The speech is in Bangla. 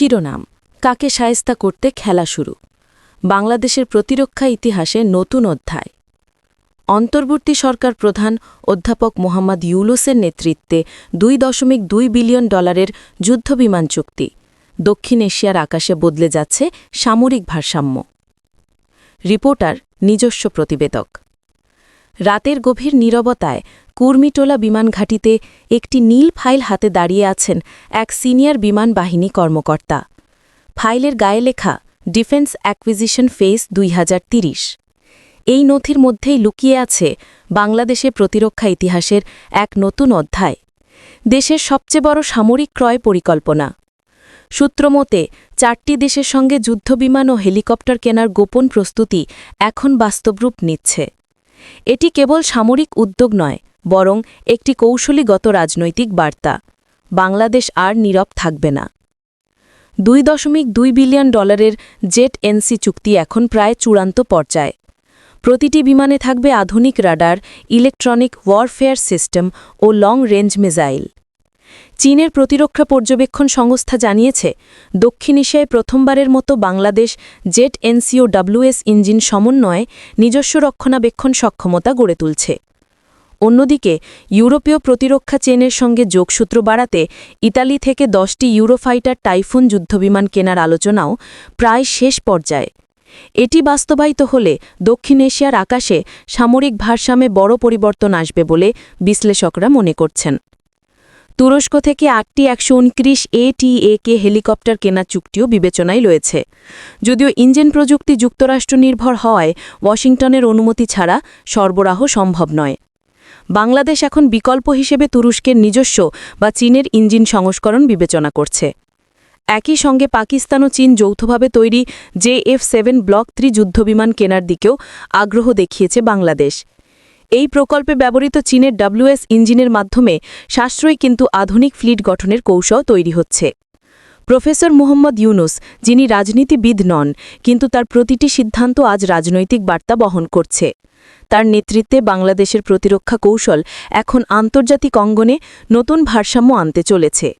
শিরোনাম কাকে শায়েস্তা করতে খেলা শুরু বাংলাদেশের প্রতিরক্ষা ইতিহাসে নতুন অধ্যায় অন্তর্বর্তী সরকার প্রধান অধ্যাপক মোহাম্মদ ইউনূসের নেতৃত্বে $2.2 বিলিয়ন যুদ্ধবিমান চুক্তি দক্ষিণ এশিয়ার আকাশে বদলে যাচ্ছে সামরিক ভারসাম্য রিপোর্টার নিজস্ব প্রতিবেদক রাতের গভীর নীরবতায় কুর্মিটোলা বিমান ঘাঁটিতে একটি নীল ফাইল হাতে দাঁড়িয়ে আছেন এক সিনিয়র বিমান বাহিনী কর্মকর্তা ফাইলের গায়ে লেখা ডিফেন্স অ্যাকুইজিশন ফেজ 2030 এই নথির মধ্যেই লুকিয়ে আছে বাংলাদেশে প্রতিরক্ষা ইতিহাসের এক নতুন অধ্যায় দেশের সবচেয়ে বড় সামরিক ক্রয় পরিকল্পনা সূত্রমতে 4টি দেশের সঙ্গে যুদ্ধবিমান ও হেলিকপ্টার কেনার গোপন প্রস্তুতি এখন বাস্তবরূপ নিচ্ছে এটি কেবল সামরিক উদ্যোগ নয় বরং একটি কৌশলীগত রাজনৈতিক বার্তা বাংলাদেশ আর নীরব থাকবে না $2.2 বিলিয়ন জেট এনসি চুক্তি এখন প্রায় চূড়ান্ত পর্যায়ে প্রতিটি বিমানে থাকবে আধুনিক রাডার ইলেকট্রনিক ওয়ারফেয়ার সিস্টেম ও লং রেঞ্জ মিসাইল চীনের প্রতিরক্ষা পর্যবেক্ষণ সংস্থা জানিয়েছে দক্ষিণ এশিয়ায় প্রথমবারের মতো বাংলাদেশ জেট এনসি ও ডব্লিউএস ইঞ্জিন সমন্বয়ে নিজস্ব রক্ষণাবেক্ষণ সক্ষমতা গড়ে তুলছে অন্যদিকে ইউরোপীয় প্রতিরক্ষা চেনের সঙ্গে যোগসূত্র বাড়াতে ইতালি থেকে 10টি ইউরোফাইটার টাইফুন যুদ্ধবিমান কেনার আলোচনাও প্রায় শেষ পর্যায়ে এটি বাস্তবায়িত হলে দক্ষিণ এশিয়ার আকাশে সামরিক ভারসাম্যে বড় পরিবর্তন আসবে বলে বিশ্লেষকরা মনে করছেন তুরস্ক থেকে 8টি 129 ATA-কে হেলিকপ্টার কেনার চুক্তিও বিবেচনায় রয়েছে যদিও ইঞ্জিন প্রযুক্তি যুক্তরাষ্ট্র নির্ভর হওয়ায় ওয়াশিংটনের অনুমতি ছাড়া সরবরাহ সম্ভব নয় বাংলাদেশ এখন বিকল্প হিসেবে তুরস্কের নিজস্ব বা চীনের ইঞ্জিন সংস্করণ বিবেচনা করছে একই সঙ্গে পাকিস্তান ও চীন যৌথভাবে তৈরি JF-7 ব্লক 3 যুদ্ধবিমান কেনার দিকেও আগ্রহ দেখিয়েছে বাংলাদেশ এই প্রকল্পে ব্যবহৃত চীনের WS ইঞ্জিনের মাধ্যমে সাশ্রয়ী কিন্তু আধুনিক ফ্লিট গঠনের কৌশল তৈরি হচ্ছে প্রফেসর মোহাম্মদ ইউনূস যিনি রাজনীতিবিদ নন কিন্তু তার প্রতিটি সিদ্ধান্ত আজ রাজনৈতিক বার্তা বহন করছে তার নেতৃত্বে বাংলাদেশের প্রতিরক্ষা কৌশল এখন আন্তর্জাতিক অঙ্গনে নতুন ভারসাম্য আনতে চলেছে